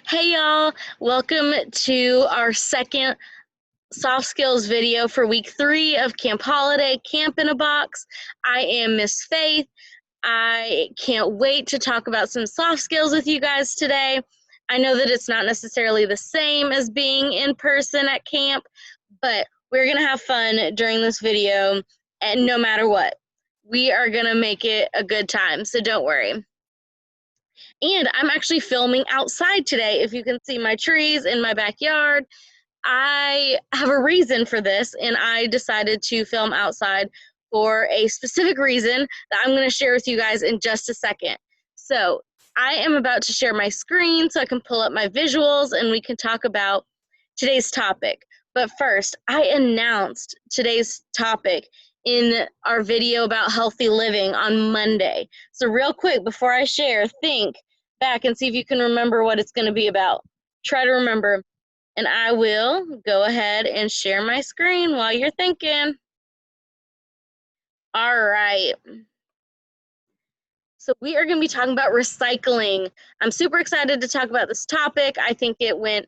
Hey y'all, welcome to our second soft skills video for week 3 of Camp Holiday, Camp in a Box. I am Miss Faith. I can't wait to talk about some soft skills with you guys today. I know that it's not necessarily the same as being in person at camp, but we're gonna have fun during this video, and no matter what, we are gonna make it a good time, so don't worry. And I'm actually filming outside today. If you can see my trees in my backyard, I have a reason for this, and I decided to film outside for a specific reason that I'm going to share with you guys in just a second. So I am about to share my screen so I can pull up my visuals and we can talk about today's topic. But first, I announced today's topic in our video about healthy living on Monday. So real quick, before I share, think back and see if you can remember what it's going to be about. Try to remember, and I will go ahead and share my screen while you're thinking. All right. So we are going to be talking about recycling. I'm super excited to talk about this topic. I think it went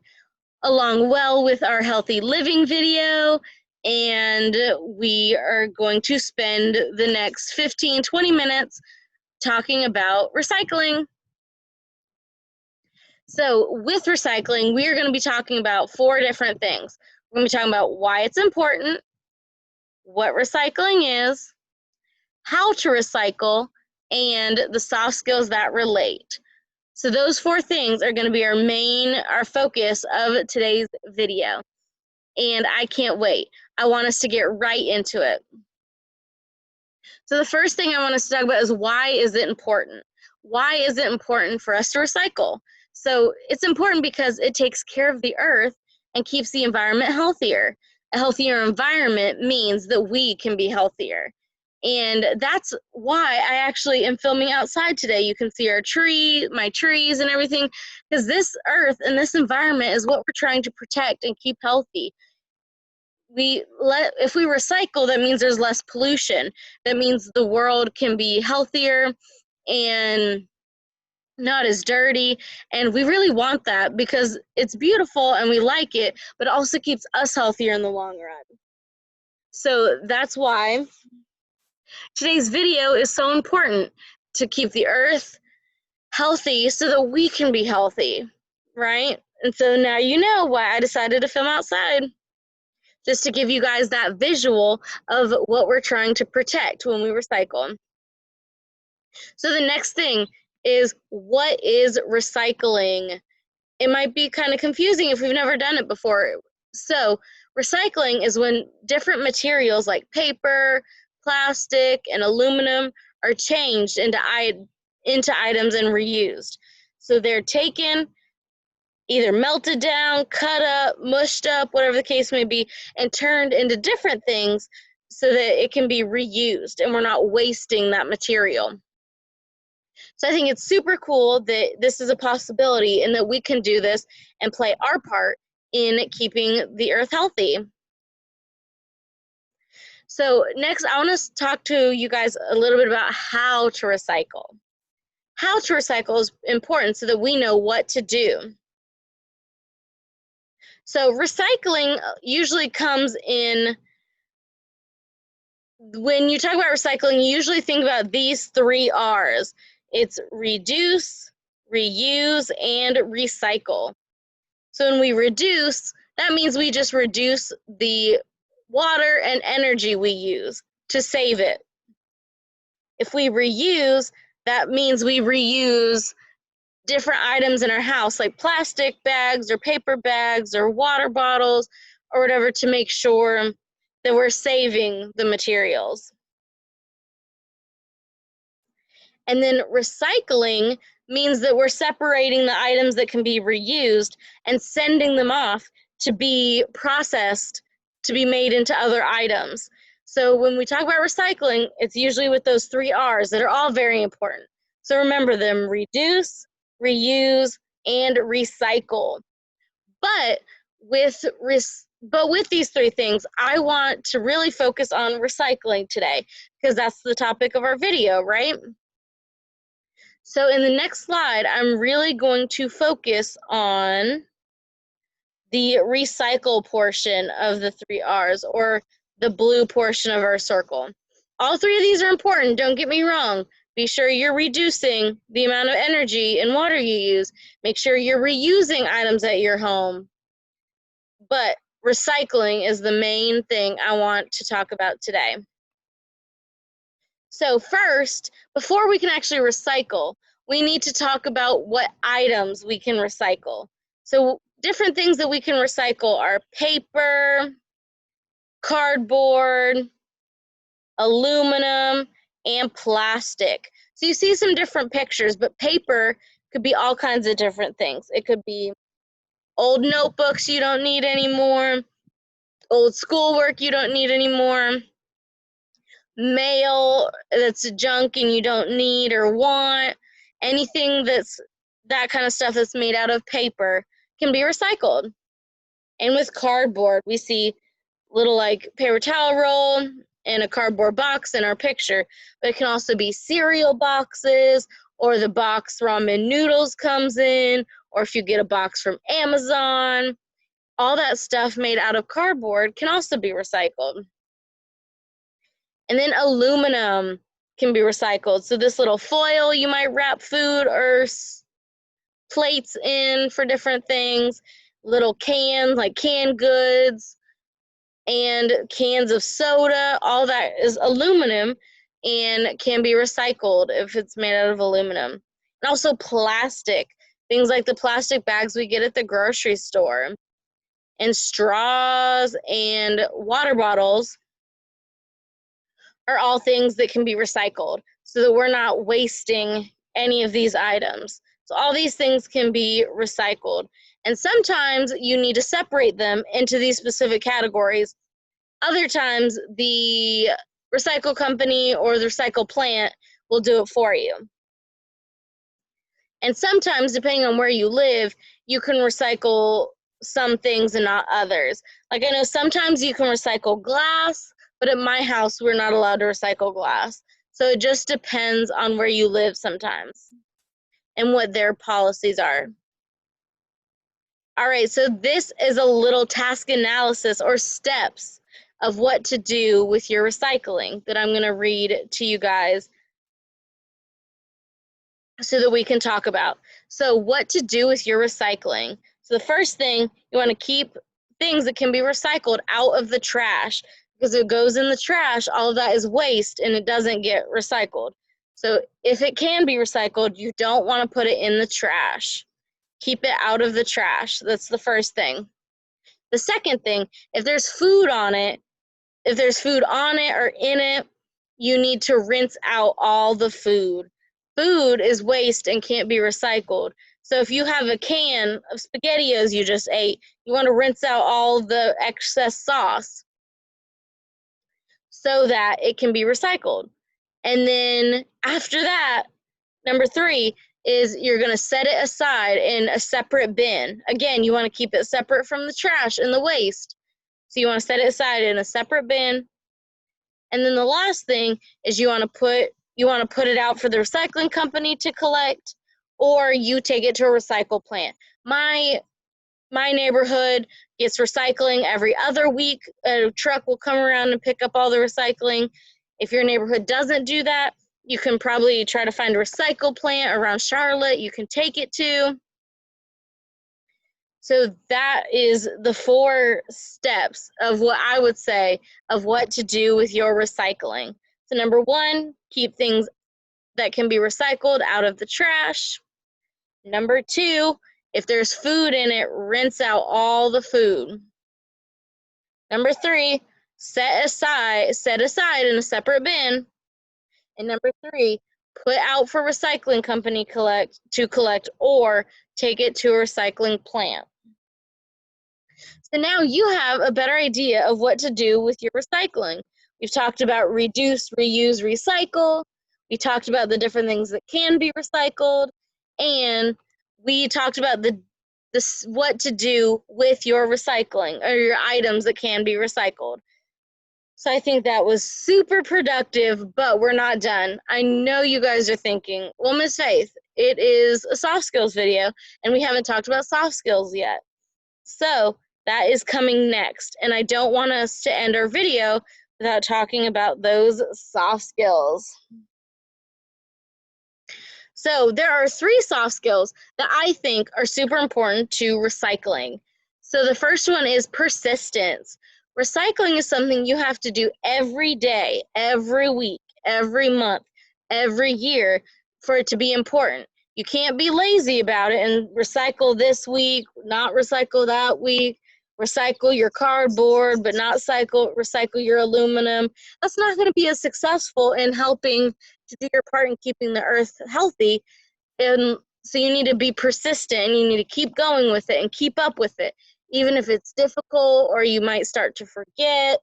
along well with our healthy living video, and we are going to spend the next 15-20 minutes talking about recycling. So with recycling, we are going to be talking about 4 different things. We're going to be talking about why it's important, what recycling is, how to recycle, and the soft skills that relate. So those 4 things are going to be our focus of today's video. And I can't wait. I want us to get right into it. So the first thing I want us to talk about is, why is it important? Why is it important for us to recycle? So it's important because it takes care of the earth and keeps the environment healthier. A healthier environment means that we can be healthier. And that's why I actually am filming outside today. You can see my trees and everything, because this earth and this environment is what we're trying to protect and keep healthy. If we recycle, that means there's less pollution. That means the world can be healthier and not as dirty, and we really want that because it's beautiful and we like it, but it also keeps us healthier in the long run. So that's why today's video is so important, to keep the earth healthy so that we can be healthy, right? And so now you know why I decided to film outside, just to give you guys that visual of what we're trying to protect when we recycle. So the next thing is, what is recycling? It might be kind of confusing if we've never done it before. So recycling is when different materials like paper, plastic, and aluminum are changed into items and reused. So they're taken, either melted down, cut up, mushed up, whatever the case may be, and turned into different things so that it can be reused and we're not wasting that material. So I think it's super cool that this is a possibility and that we can do this and play our part in keeping the earth healthy. So next, I want to talk to you guys a little bit about how to recycle. How to recycle is important so that we know what to do. So recycling usually comes in, when you talk about recycling, you usually think about these 3 R's. It's reduce, reuse, and recycle. So when we reduce, that means we just reduce the water and energy we use to save it. If we reuse, that means we reuse different items in our house, like plastic bags or paper bags or water bottles or whatever, to make sure that we're saving the materials. And then recycling means that we're separating the items that can be reused and sending them off to be processed to be made into other items. So when we talk about recycling, it's usually with those 3 R's that are all very important. So remember them: reduce, reuse, and recycle. But with these 3 things, I want to really focus on recycling today, because that's the topic of our video, right? So in the next slide, I'm really going to focus on the recycle portion of the 3 R's, or the blue portion of our circle. All 3 of these are important, don't get me wrong. Be sure you're reducing the amount of energy and water you use. Make sure you're reusing items at your home. But recycling is the main thing I want to talk about today. So first, before we can actually recycle, we need to talk about what items we can recycle. So different things that we can recycle are paper, cardboard, aluminum, and plastic. So you see some different pictures, but paper could be all kinds of different things. It could be old notebooks you don't need anymore, old schoolwork you don't need anymore, mail that's junk and you don't need or want. Anything that's that kind of stuff that's made out of paper can be recycled. And with cardboard, we see little like paper towel roll and a cardboard box in our picture, but it can also be cereal boxes, or the box ramen noodles comes in, or if you get a box from Amazon, all that stuff made out of cardboard can also be recycled. And then aluminum can be recycled. So this little foil you might wrap food or plates in for different things, little cans like canned goods, and cans of soda, all that is aluminum and can be recycled if it's made out of aluminum. And also plastic, things like the plastic bags we get at the grocery store, and straws and water bottles are all things that can be recycled, so that we're not wasting any of these items. So all these things can be recycled. And sometimes you need to separate them into these specific categories. Other times the recycle company or the recycle plant will do it for you. And sometimes, depending on where you live, you can recycle some things and not others. Like I know sometimes you can recycle glass, but at my house, we're not allowed to recycle glass. So it just depends on where you live sometimes and what their policies are. All right, so this is a little task analysis or steps of what to do with your recycling that I'm going to read to you guys so that we can talk about. So what to do with your recycling. So the first thing, you want to keep things that can be recycled out of the trash, because if it goes in the trash, all of that is waste and it doesn't get recycled. So if it can be recycled, you don't want to put it in the trash. Keep it out of the trash. That's the first thing. The second thing, if there's food on it or in it, you need to rinse out all the food. Food is waste and can't be recycled. So if you have a can of SpaghettiOs you just ate, you want to rinse out all the excess sauce so that it can be recycled. And then after that, number 3 is you're going to set it aside in a separate bin. Again, you want to keep it separate from the trash and the waste. So you want to set it aside in a separate bin. And then the last thing is you want to put it out for the recycling company to collect, or you take it to a recycle plant. My neighborhood gets recycling every other week. A truck will come around and pick up all the recycling. If your neighborhood doesn't do that, you can probably try to find a recycle plant around Charlotte you can take it to. So that is the 4 steps of what I would say of what to do with your recycling. So number 1, keep things that can be recycled out of the trash. Number 2, if there's food in it, rinse out all the food. Number 3, set aside in a separate bin. And number 3, put out for recycling company to collect, or take it to a recycling plant. So now you have a better idea of what to do with your recycling. We've talked about reduce, reuse, recycle. We talked about the different things that can be recycled, and we talked about what to do with your recycling or your items that can be recycled. So I think that was super productive, but we're not done. I know you guys are thinking, well, Miss Faith, it is a soft skills video, and we haven't talked about soft skills yet. So that is coming next, and I don't want us to end our video without talking about those soft skills. So there are 3 soft skills that I think are super important to recycling. So the first one is persistence. Recycling is something you have to do every day, every week, every month, every year for it to be important. You can't be lazy about it and recycle this week, not recycle that week, recycle your cardboard, but not recycle your aluminum. That's not going to be as successful in helping to do your part in keeping the earth healthy. And so you need to be persistent, and you need to keep going with it and keep up with it, even if it's difficult or you might start to forget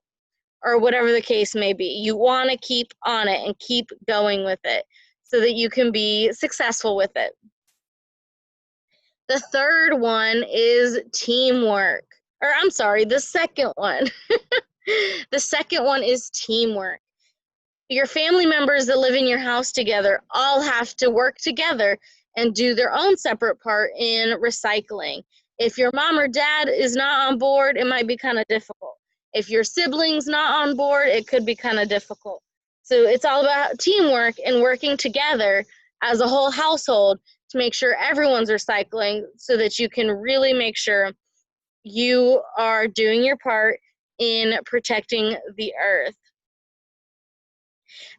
or whatever the case may be. You want to keep on it and keep going with it so that you can be successful with it. The third one is teamwork. Or I'm sorry, the second one. The second one is teamwork. Your family members that live in your house together all have to work together and do their own separate part in recycling. If your mom or dad is not on board, it might be kind of difficult. If your sibling's not on board, it could be kind of difficult. So it's all about teamwork and working together as a whole household to make sure everyone's recycling so that you can really make sure you are doing your part in protecting the earth.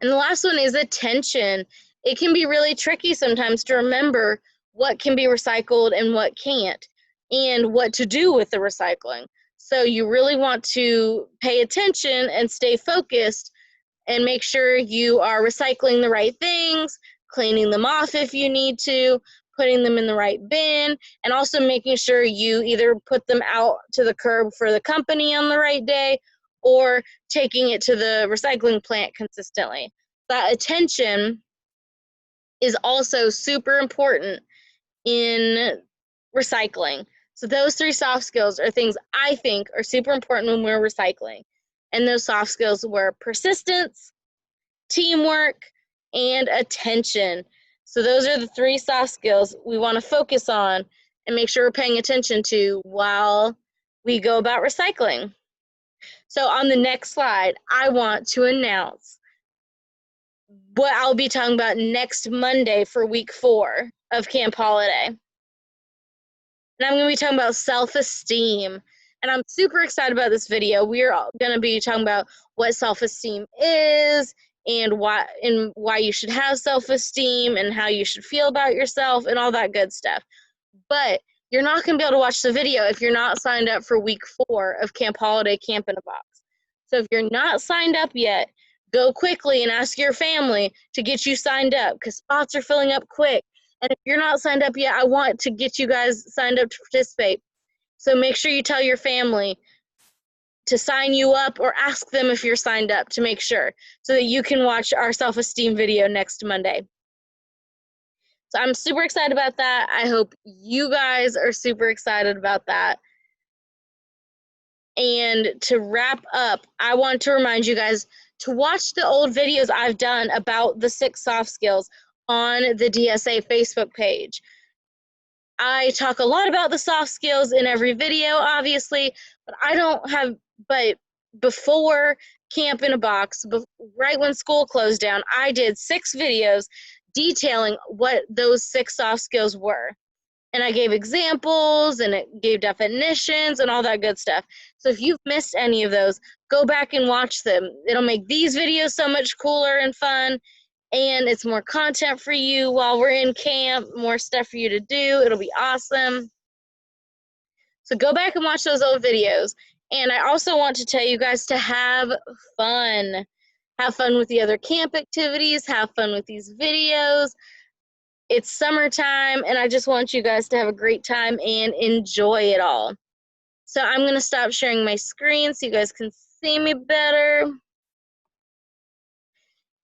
And the last one is attention. It can be really tricky sometimes to remember what can be recycled and what can't, and what to do with the recycling. So you really want to pay attention and stay focused and make sure you are recycling the right things, cleaning them off if you need to, putting them in the right bin, and also making sure you either put them out to the curb for the company on the right day or taking it to the recycling plant consistently. That attention is also super important in recycling. So those 3 soft skills are things I think are super important when we're recycling. And those soft skills were persistence, teamwork, and attention. So those are the 3 soft skills we want to focus on and make sure we're paying attention to while we go about recycling. So on the next slide, I want to announce what I'll be talking about next Monday for week 4 of Camp Holiday. And I'm going to be talking about self-esteem. And I'm super excited about this video. We are going to be talking about what self-esteem is and why you should have self-esteem and how you should feel about yourself and all that good stuff. But you're not going to be able to watch the video if you're not signed up for week 4 of Camp Holiday Camp in a Box. So if you're not signed up yet, go quickly and ask your family to get you signed up because spots are filling up quick. And if you're not signed up yet, I want to get you guys signed up to participate. So make sure you tell your family to sign you up or ask them if you're signed up to make sure so that you can watch our self-esteem video next Monday. So I'm super excited about that. I hope you guys are super excited about that. And to wrap up, I want to remind you guys to watch the old videos I've done about the 6 soft skills on the DSA Facebook page. I talk a lot about the soft skills in every video, obviously, but before Camp in a Box, right when school closed down, I did 6 videos detailing what those 6 soft skills were. And I gave examples and it gave definitions and all that good stuff. So if you've missed any of those, go back and watch them. It'll make these videos so much cooler and fun. And it's more content for you while we're in camp, more stuff for you to do. It'll be awesome. So go back and watch those old videos. And I also want to tell you guys to have fun. Have fun with the other camp activities. Have fun with these videos. It's summertime, and I just want you guys to have a great time and enjoy it all. So I'm going to stop sharing my screen so you guys can see me better.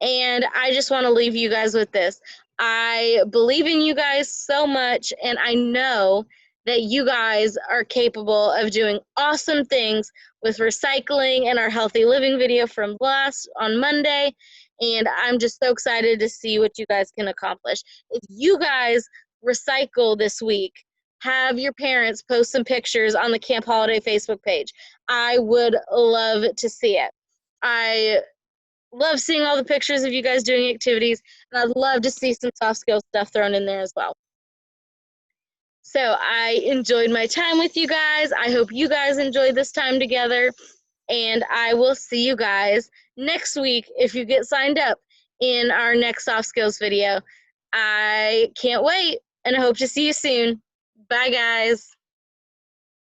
And I just want to leave you guys with this. I believe in you guys so much, and I know that you guys are capable of doing awesome things with recycling and our healthy living video from on Monday. And I'm just so excited to see what you guys can accomplish. If you guys recycle this week, have your parents post some pictures on the Camp Holiday Facebook page. I would love to see it. I love seeing all the pictures of you guys doing activities, and I'd love to see some soft skill stuff thrown in there as well. So I enjoyed my time with you guys. I hope you guys enjoyed this time together, and I will see you guys next week if you get signed up in our next soft skills video. I can't wait, and I hope to see you soon. Bye, guys.